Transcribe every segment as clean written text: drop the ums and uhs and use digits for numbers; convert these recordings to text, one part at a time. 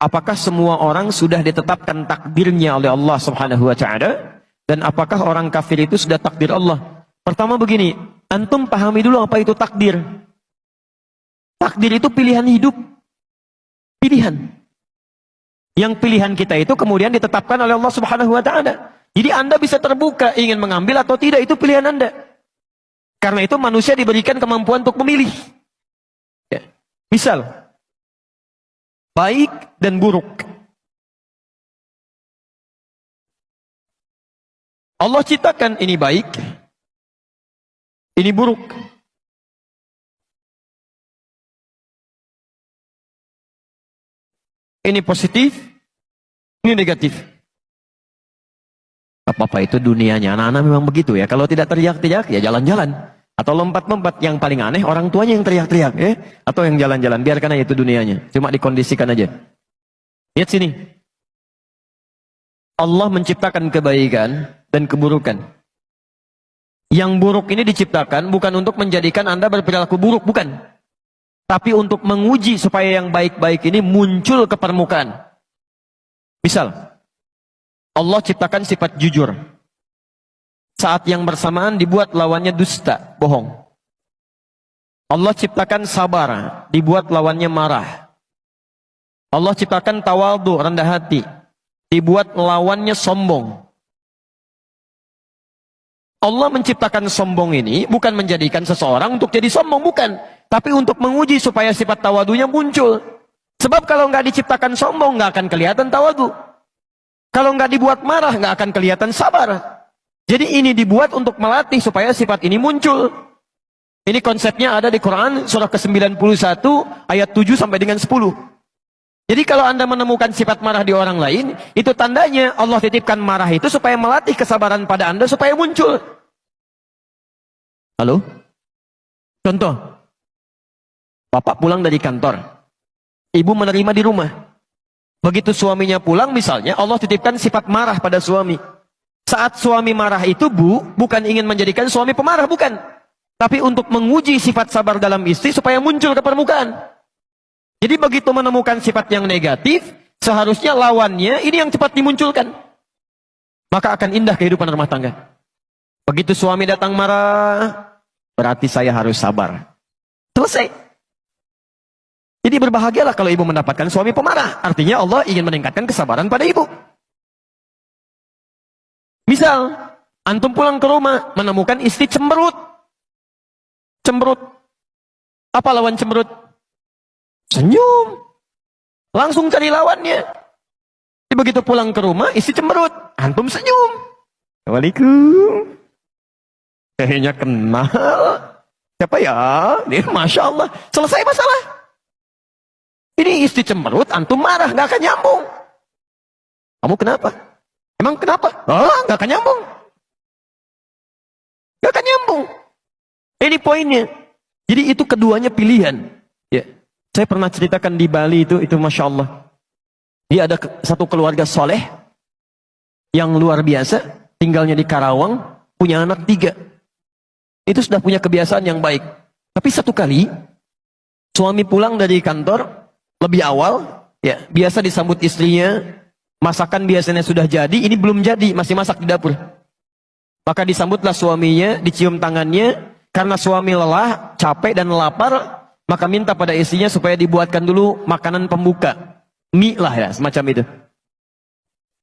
Apakah semua orang sudah ditetapkan takdirnya oleh Allah Subhanahu wa taala, dan apakah orang kafir itu sudah takdir Allah? Pertama begini, antum pahami dulu apa itu takdir. Takdir itu pilihan hidup. Pilihan. Yang pilihan kita itu kemudian ditetapkan oleh Allah Subhanahu wa taala. Jadi Anda bisa terbuka ingin mengambil atau tidak, itu pilihan Anda. Karena itu manusia diberikan kemampuan untuk memilih. Ya. Misal, baik dan buruk. Allah ciptakan ini baik, ini buruk. Ini positif, ini negatif. Apa-apa itu dunianya. Anak-anak memang begitu ya. Kalau tidak teriak-teriak ya jalan-jalan. Atau lompat-lompat. Yang paling aneh orang tuanya yang teriak-teriak ya. Atau yang jalan-jalan. Biarkan aja itu dunianya. Cuma dikondisikan aja. Lihat sini. Allah menciptakan kebaikan dan keburukan. Yang buruk ini diciptakan bukan untuk menjadikan Anda berperilaku buruk. Bukan. Tapi untuk menguji supaya yang baik-baik ini muncul ke permukaan. Misal, Allah ciptakan sifat jujur. Saat yang bersamaan dibuat lawannya dusta, bohong. Allah ciptakan sabar, dibuat lawannya marah. Allah ciptakan tawadhu, rendah hati, dibuat lawannya sombong. Allah menciptakan sombong ini bukan menjadikan seseorang untuk jadi sombong, bukan. Tapi untuk menguji supaya sifat tawadunya muncul. Sebab kalau nggak diciptakan sombong, nggak akan kelihatan tawadu. Kalau nggak dibuat marah, nggak akan kelihatan sabar. Jadi ini dibuat untuk melatih supaya sifat ini muncul. Ini konsepnya ada di Quran surah ke-91 ayat 7 sampai dengan 10. Jadi kalau Anda menemukan sifat marah di orang lain, itu tandanya Allah titipkan marah itu supaya melatih kesabaran pada Anda supaya muncul. Halo? Contoh. Bapak pulang dari kantor. Ibu menerima di rumah. Begitu suaminya pulang misalnya, Allah titipkan sifat marah pada suami. Saat suami marah itu bukan ingin menjadikan suami pemarah, bukan. Tapi untuk menguji sifat sabar dalam istri supaya muncul ke permukaan. Jadi begitu menemukan sifat yang negatif, seharusnya lawannya ini yang cepat dimunculkan. Maka akan indah kehidupan rumah tangga. Begitu suami datang marah, berarti saya harus sabar. Selesai. Jadi berbahagialah kalau ibu mendapatkan suami pemarah. Artinya Allah ingin meningkatkan kesabaran pada ibu. Misal, antum pulang ke rumah, menemukan istri cemberut. Cemberut. Apa lawan cemberut? Senyum. Langsung cari lawannya. Jadi begitu pulang ke rumah, istri cemberut. Antum senyum. Assalamualaikum. Kayaknya kenal. Siapa ya? Ini Masya Allah. Selesai masalah. Ini istri cemberut, antum marah, nggak akan nyambung. Kamu kenapa? Emang kenapa? Oh, nggak akan nyambung. Nggak akan nyambung. Ini poinnya. Jadi itu keduanya pilihan. Ya, saya pernah ceritakan di Bali itu Masya Allah. Dia ada satu keluarga soleh yang luar biasa, tinggalnya di Karawang, punya anak 3. Itu sudah punya kebiasaan yang baik. Tapi satu kali, suami pulang dari kantor, lebih awal, ya biasa disambut istrinya, masakan biasanya sudah jadi, ini belum jadi, masih masak di dapur. Maka disambutlah suaminya, dicium tangannya, karena suami lelah, capek dan lapar, maka minta pada istrinya supaya dibuatkan dulu makanan pembuka. Mie lah ya, semacam itu.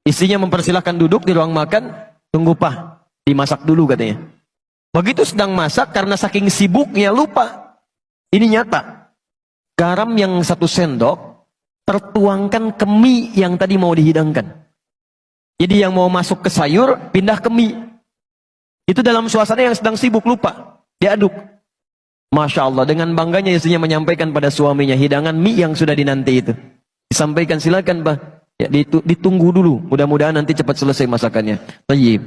Istrinya mempersilahkan duduk di ruang makan, tunggu pak, dimasak dulu katanya. Begitu sedang masak, karena saking sibuknya lupa. Ini nyata. Garam yang 1 sendok tertuangkan ke mie yang tadi mau dihidangkan. Jadi yang mau masuk ke sayur pindah ke mie. Itu dalam suasana yang sedang sibuk lupa. Diaduk. Masya Allah, dengan bangganya istrinya menyampaikan pada suaminya hidangan mie yang sudah dinanti itu. Disampaikan, silakan Pak. Ya, ditunggu dulu. Mudah-mudahan nanti cepat selesai masakannya. Tayyib.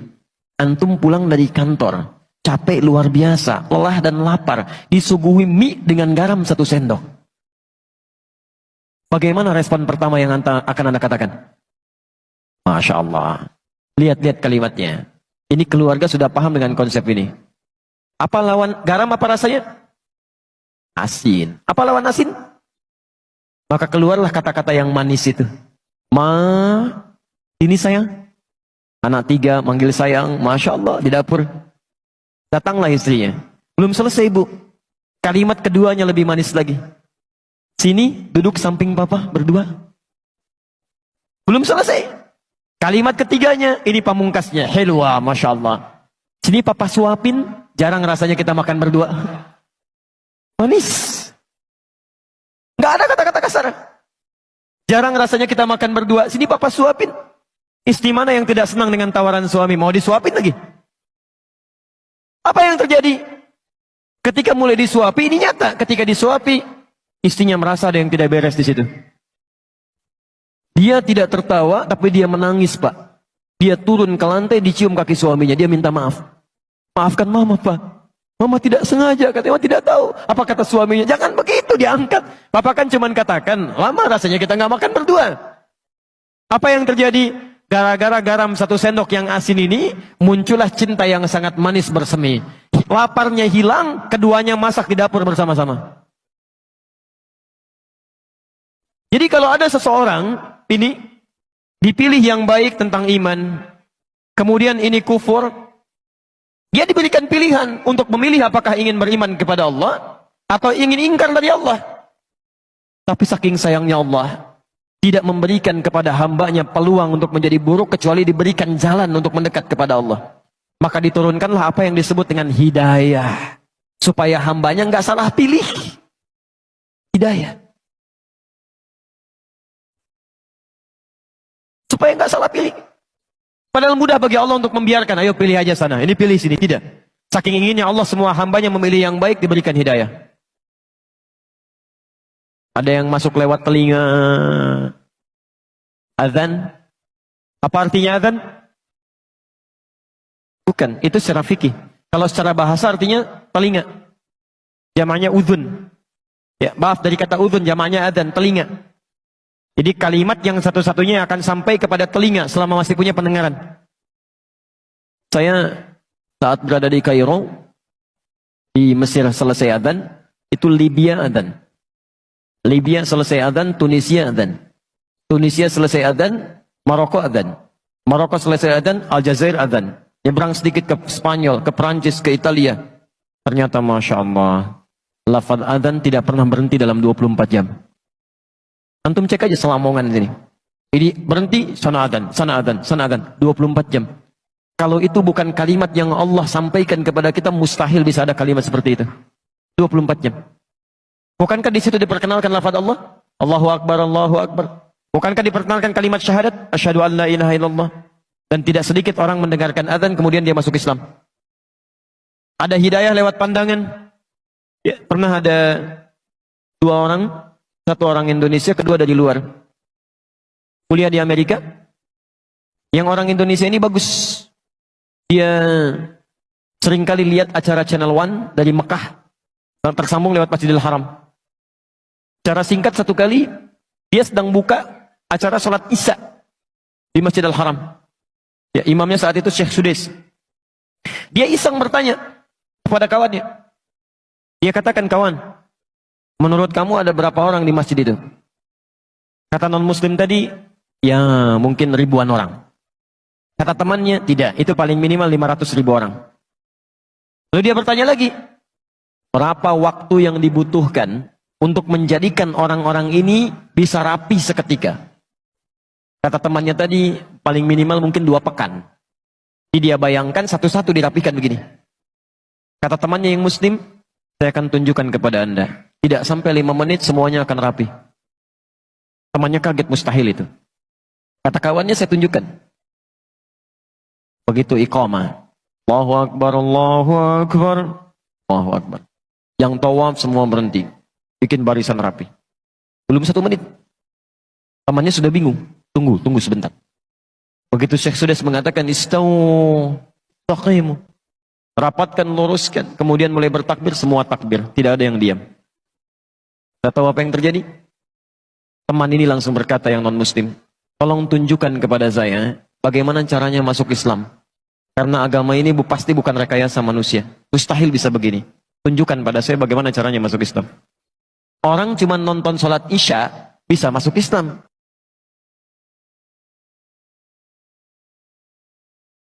Antum pulang dari kantor, capek luar biasa, lelah dan lapar, disuguhi mie dengan garam 1 sendok. Bagaimana respon pertama yang akan Anda katakan? Masya Allah. Lihat-lihat kalimatnya. Ini keluarga sudah paham dengan konsep ini. Apa lawan garam, apa rasanya? Asin. Apa lawan asin? Maka keluarlah kata-kata yang manis itu. Ma, ini sayang. Anak 3 manggil sayang, Masya Allah di dapur. Datanglah istrinya. Belum selesai bu. Kalimat keduanya lebih manis lagi. Sini, duduk samping papa berdua. Belum selesai. Kalimat ketiganya, ini pamungkasnya. Helwa, Masya Allah. Sini papa suapin, jarang rasanya kita makan berdua. Manis. Nggak ada kata-kata kasar. Jarang rasanya kita makan berdua. Sini papa suapin. Istri mana yang tidak senang dengan tawaran suami? Mau disuapin lagi? Apa yang terjadi? Ketika mulai disuapi, ini nyata. Ketika disuapi, istrinya merasa ada yang tidak beres di situ. Dia tidak tertawa, tapi dia menangis, Pak. Dia turun ke lantai, dicium kaki suaminya. Dia minta maaf. Maafkan mama, Pak. Mama tidak sengaja, katanya tidak tahu. Apa kata suaminya? Jangan begitu, diangkat. Papa kan cuman katakan, lama rasanya kita nggak makan berdua. Apa yang terjadi? Gara-gara garam 1 sendok yang asin ini, muncullah cinta yang sangat manis bersemi. Laparnya hilang, keduanya masak di dapur bersama-sama. Jadi kalau ada seseorang, ini dipilih yang baik tentang iman, kemudian ini kufur, dia diberikan pilihan untuk memilih apakah ingin beriman kepada Allah, atau ingin ingkar dari Allah. Tapi saking sayangnya Allah, tidak memberikan kepada hambanya peluang untuk menjadi buruk, kecuali diberikan jalan untuk mendekat kepada Allah. Maka diturunkanlah apa yang disebut dengan hidayah. Supaya hambanya nggak salah pilih. Hidayah. Supaya nggak salah pilih. Padahal mudah bagi Allah untuk membiarkan. Ayo pilih aja sana, ini pilih sini. Tidak. Saking inginnya Allah semua hambanya memilih yang baik, diberikan hidayah. Ada yang masuk lewat telinga. Azan. Apa artinya azan? Bukan, itu secara fikih. Kalau secara bahasa artinya telinga. Jamaknya udhun. Ya, maaf dari kata udhun, jamaknya azan, telinga. Jadi kalimat yang satu-satunya akan sampai kepada telinga selama masih punya pendengaran. Saya saat berada di Kairo, di Mesir selesai azan, itu Libya azan. Libya selesai adzan, Tunisia adzan. Tunisia selesai adzan, Maroko adzan. Maroko selesai adzan, Aljazair adzan. Nyebrang sedikit ke Spanyol, ke Prancis, ke Italia. Ternyata Masya Allah, lafaz adzan tidak pernah berhenti dalam 24 jam. Antum cek aja selamongan sini. Jadi berhenti, sana adzan, sana adzan, sana adzan. 24 jam. Kalau itu bukan kalimat yang Allah sampaikan kepada kita, mustahil bisa ada kalimat seperti itu. 24 jam. Bukankah di situ diperkenalkan lafaz Allah? Allahu Akbar, Allahu Akbar. Bukankah diperkenalkan kalimat syahadat? Asyhadu an la ilaha illallah. Dan tidak sedikit orang mendengarkan azan kemudian dia masuk Islam. Ada hidayah lewat pandangan. Ya, pernah ada 2 orang, 1 orang Indonesia, kedua dari luar. Kuliah di Amerika. Yang orang Indonesia ini bagus. Dia seringkali lihat acara Channel One dari Mekah yang tersambung lewat Masjidil Haram. Secara singkat 1 kali, dia sedang buka acara sholat Isya di Masjidil Haram. Ya, imamnya saat itu Syekh Sudais. Dia iseng bertanya kepada kawannya. Dia katakan, kawan, menurut kamu ada berapa orang di masjid itu? Kata non-muslim tadi, ya mungkin ribuan orang. Kata temannya, tidak, itu paling minimal 500.000 orang. Lalu dia bertanya lagi, berapa waktu yang dibutuhkan untuk menjadikan orang-orang ini bisa rapi seketika? Kata temannya tadi, paling minimal mungkin 2 pekan. Jadi dia bayangkan satu-satu dirapikan begini. Kata temannya yang muslim, saya akan tunjukkan kepada Anda. Tidak sampai 5 menit semuanya akan rapi. Temannya kaget, mustahil itu. Kata kawannya, saya tunjukkan. Begitu iqamah. Allahu Akbar, Allahu Akbar, Allahu Akbar. Yang tawaf semua berhenti. Bikin barisan rapi. Belum 1 menit. Temannya sudah bingung. Tunggu sebentar. Begitu Syekh Sudais mengatakan, Istawu, taqimu. Rapatkan, luruskan. Kemudian mulai bertakbir, semua takbir. Tidak ada yang diam. Tidak tahu apa yang terjadi? Teman ini langsung berkata yang non-muslim, tolong tunjukkan kepada saya, bagaimana caranya masuk Islam. Karena agama ini pasti bukan rekayasa manusia. Mustahil bisa begini. Tunjukkan pada saya bagaimana caranya masuk Islam. Orang cuma nonton sholat Isya, bisa masuk Islam.